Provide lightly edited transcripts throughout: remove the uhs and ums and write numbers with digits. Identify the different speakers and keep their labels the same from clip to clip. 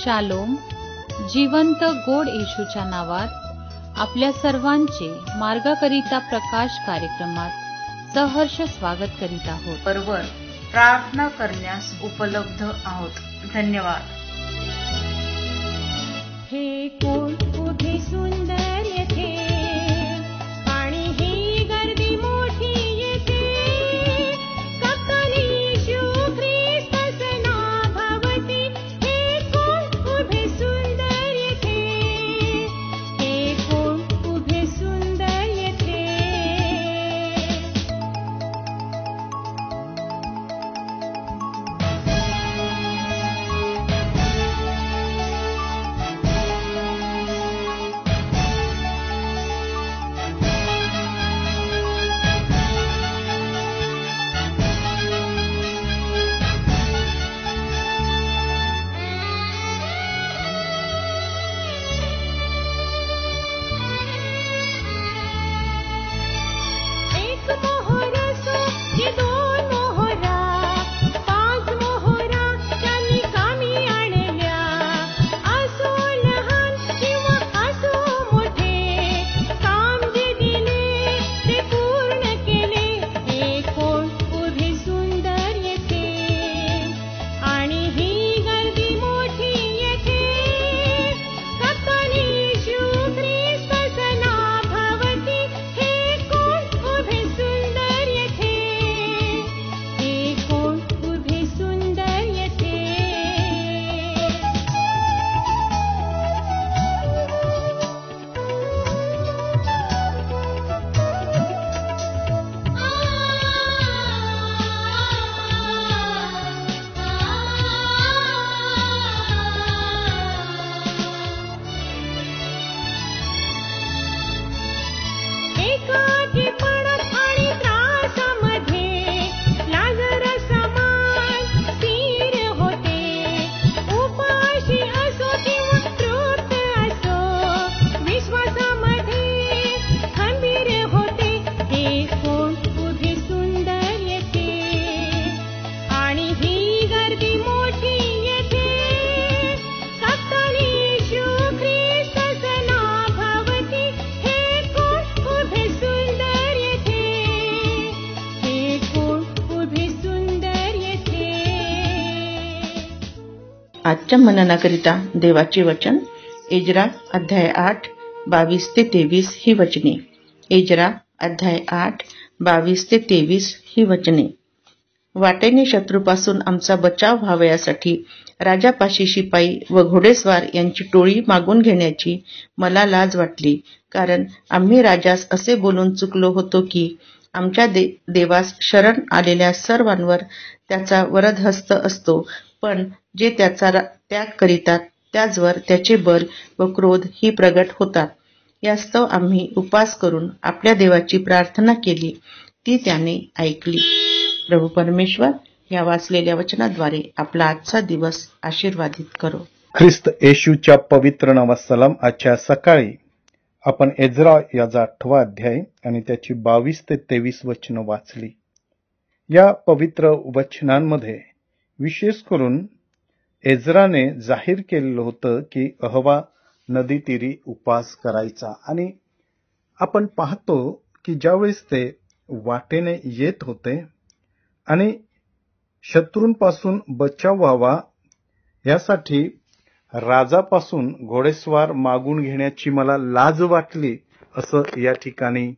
Speaker 1: Shalom. जिवंत गोड येशूच्या नावात आपल्या सर्वांचे मार्गाकरिता प्रकाश कार्यक्रमात सहर्ष स्वागत करीत आहोत.
Speaker 2: बरोबर प्रार्थना करण्यास उपलब्ध आहोत. धन्यवाद.
Speaker 3: हे कोण उभे सुंदर येथे आणि ही गर्दी मोठी येथे कप्तान येशू ख्रिस्तस नाभावती. हे कोण उभे सुंदर येथे, हे कोण उभे सुंदर येथे. एक मोहरा सो की दोन मोहरा, पाच मोहरा त्यांनी कामी आणल्या. असो लहान किंवा असो मोठे, काम जे दिले ते पूर्ण केले. हे कोण उभे सुंदर येथे आणि ही गर्दी मोठी येथे कप्तान येशू ख्रिस्तस नाभावती. हे कोण उभे सुंदर येथे, हे कोण उभे सुंदर येथे. एकाकीपणात आणि त्रासामध्ये लाजरस समान स्थिर होते. उपाशी असो किंवा तृप्त असो, विश्वासामध्ये खंबीर होते. हे कोण उभे सुंदर येथे आणि ही गर्दी मोठी येथे कप्तान येशू ख्रिस्तस नाभावती. हे कोण उभे सुंदर येथे, हे कोण उभे सुंदर येथे.
Speaker 4: आजच्या मननाकरिता देवाचे वचन एजरा अध्याय 8 22 ते 23 ही वचने. एजरा अध्याय 8 22 ते 23 ही वचने. वाटेने शत्रूपासून आमचा बचाव व्हावा यासाठी राजापाशी शिपाई व घोडेस्वार यांची टोळी मागून घेण्याची मला लाज वाटली, कारण आम्ही राजास असे बोलून चुकलो होतो की आमच्या देवास शरण आलेल्या सर्वांवर त्याचा वरदहस्त असतो, पण जे त्याचा त्याग करीतात त्याचवर त्याचे बल व क्रोध ही प्रगट होतात. यास्तव आम्ही उपास करून आपल्या देवाची प्रार्थना केली, ती त्याने ऐकली. प्रभू परमेश्वर या वाचलेल्या वचनाद्वारे आपला आजचा दिवस आशीर्वादित करो.
Speaker 5: ख्रिस्त येशूच्या पवित्र नावात सलाम. आजच्या सकाळी आपण एजरा याचा 8वा अध्याय आणि त्याची 22 ते 23 वचनं वाचली. या पवित्र वचनांमध्ये विशेष करून एजराने जाहीर केलेलं होतं की अहवा नदी तीरी उपास करायचा. आणि आपण पाहतो की ज्यावेळेस ते वाटेने येत होते आणि शत्रूंपासून बचाव व्हावा यासाठी राजापासून घोडेस्वार मागून घेण्याची मला लाज वाटली, असं या ठिकाणी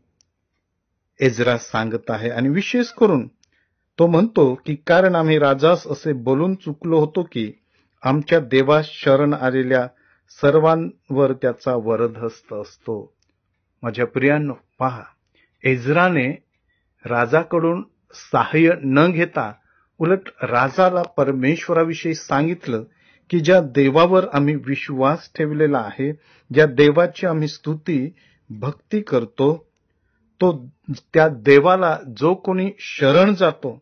Speaker 5: एजरा सांगत आहे. आणि विशेष करून तो म्हणतो की कारण आम्ही राजास असे बोलून चुकलो होतो की आमच्या देवास शरण आलेल्या सर्वांवर त्याचा वरदहस्त असतो. माझ्या प्रियांनो, पहा, एजराने राजाकडून सहाय्य न घेता उलट राजाला परमेश्वराविषयी सांगितलं की ज्या देवावर आम्ही विश्वास ठेवलेला आहे, ज्या देवाची आम्ही स्तुती भक्ती करतो, तो त्या देवाला जो कोणी शरण जातो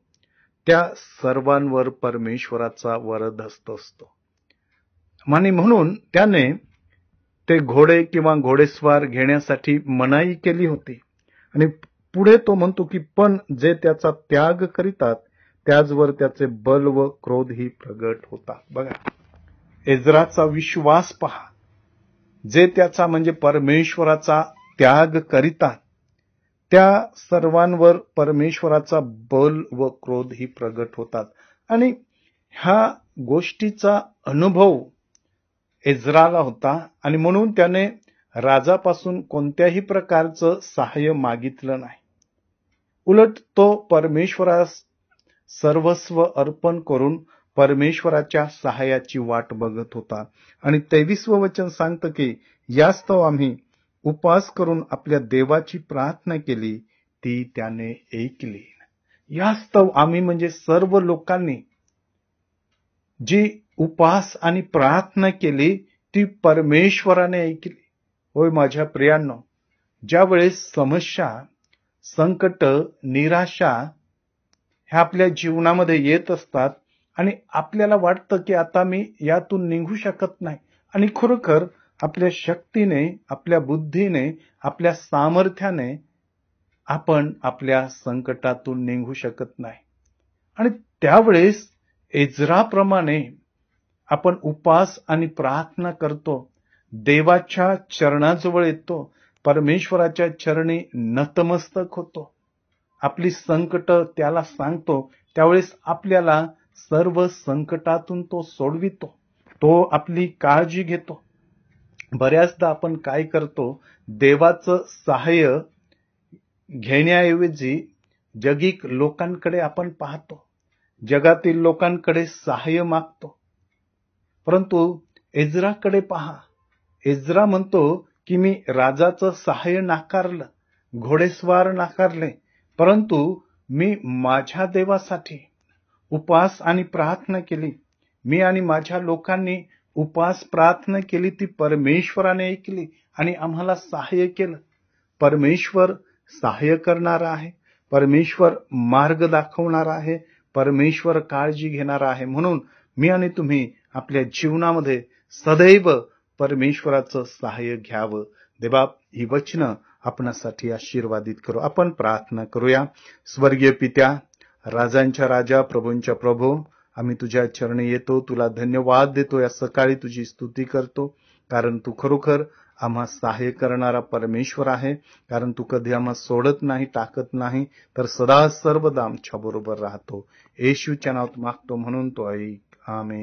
Speaker 5: त्या सर्वांवर परमेश्वराचा वरदहस्त असतो. आणि म्हणून त्याने ते घोडे किंवा घोडेस्वार घेण्यासाठी मनाई केली होती. आणि पुढे तो म्हणतो की पण जे त्याचा त्याग करीतात त्याचवर त्याचे बल व क्रोध ही प्रगट होतात. बघा, एज्राचा विश्वास पहा, जे त्याचा म्हणजे परमेश्वराचा त्याग करीतात त्या सर्वांवर परमेश्वराचा बल व क्रोध ही प्रगट होतात. आणि ह्या गोष्टीचा अनुभव एज्राला होता आणि म्हणून त्याने राजापासून कोणत्याही प्रकारचं सहाय्य मागितलं नाही. उलट तो परमेश्वरास सर्वस्व अर्पण करून परमेश्वराच्या सहाय्याची वाट बघत होता. आणि 23वं वचन सांगतं की यास्तव आम्ही उपवास करून आपल्या देवाची प्रार्थना केली, ती त्याने ऐकली. यास्तव आम्ही म्हणजे सर्व लोकांनी जी उपवास आणि प्रार्थना केली ती परमेश्वराने ऐकली. होय माझ्या प्रियांनो, ज्या वेळेस समस्या, संकट, निराशा ह्या आपल्या जीवनामध्ये येत असतात आणि आपल्याला वाटतं की आता मी यातून निघू शकत नाही, आणि खरोखर आपल्या शक्तीने, आपल्या बुद्धीने, आपल्या सामर्थ्याने आपण आपल्या संकटातून निघू शकत नाही. आणि त्यावेळेस एज्राप्रमाणे आपण उपवास आणि प्रार्थना करतो, देवाच्या चरणाजवळ येतो, परमेश्वराच्या चरणी नतमस्तक होतो, आपली संकट त्याला सांगतो. त्यावेळेस आपल्याला सर्व संकटातून तो सोडवितो, तो आपली काळजी घेतो. बऱ्याचदा आपण काय करतो, देवाचं सहाय्य घेण्याऐवजी जगिक लोकांकडे आपण पाहतो, जगातील लोकांकडे सहाय्य मागतो. परंतु एज्राकडे पहा, एज्रा म्हणतो की मी राजाचं सहाय्य नाकारलं, घोडेस्वार नाकारले, परंतु मी माझ्या देवासाठी उपवास आणि प्रार्थना केली. मी आणि माझ्या लोकांनी उपवास प्रार्थना केली, ती परमेश्वराने ऐकली आणि आम्हाला सहाय्य केलं. परमेश्वर सहाय्य करणारा आहे, परमेश्वर मार्ग दाखवणारा आहे, परमेश्वर काळजी घेणारा आहे. म्हणून मी आणि तुम्ही आपल्या जीवनामध्ये सदैव परमेश्वराचं सहाय्य घ्यावं. देवा ही वचनं आपणासाठी आशीर्वादित करू. आपण प्रार्थना करूया. स्वर्गीय पित्या, राजांच्या राजा, प्रभूंच्या प्रभू, आम्ही तुझ्या चरणी येतो, तुला धन्यवाद देतो. या सकाळी तुझी स्तुती करतो, कारण तू खरोखर आम्हा सहाय्य करणारा परमेश्वर आहे. कारण तू कधी आम्हा सोडत नाही, टाकत नाही, तर सदा सर्वदा आमच्या बरोबर राहतो. येशूच्या नावात मागतो म्हणून तो ऐक. आमेन.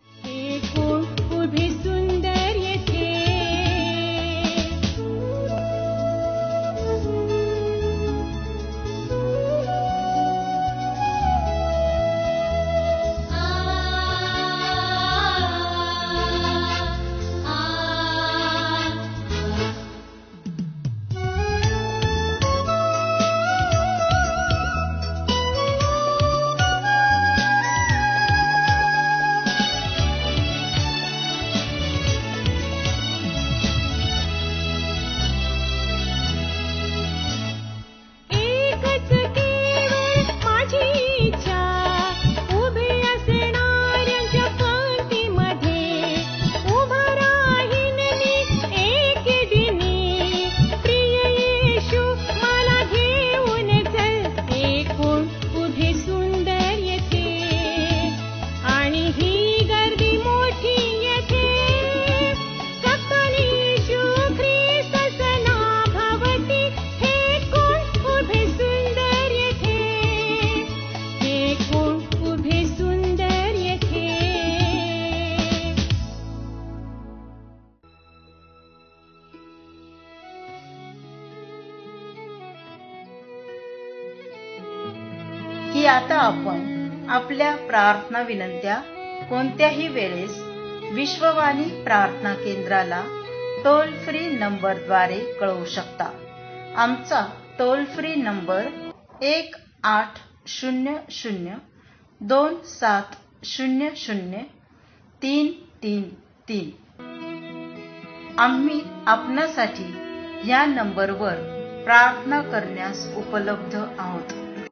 Speaker 3: उभे सुंदर येथे
Speaker 2: की आता आपण आपल्या प्रार्थना विनंत्या कोणत्याही वेळेस विश्ववाणी प्रार्थना केंद्राला टोल फ्री नंबरद्वारे कळवू शकता. आमचा टोल फ्री नंबर 1-800-2700-333. आम्ही आपणासाठी या नंबरवर प्रार्थना करण्यास उपलब्ध आहोत.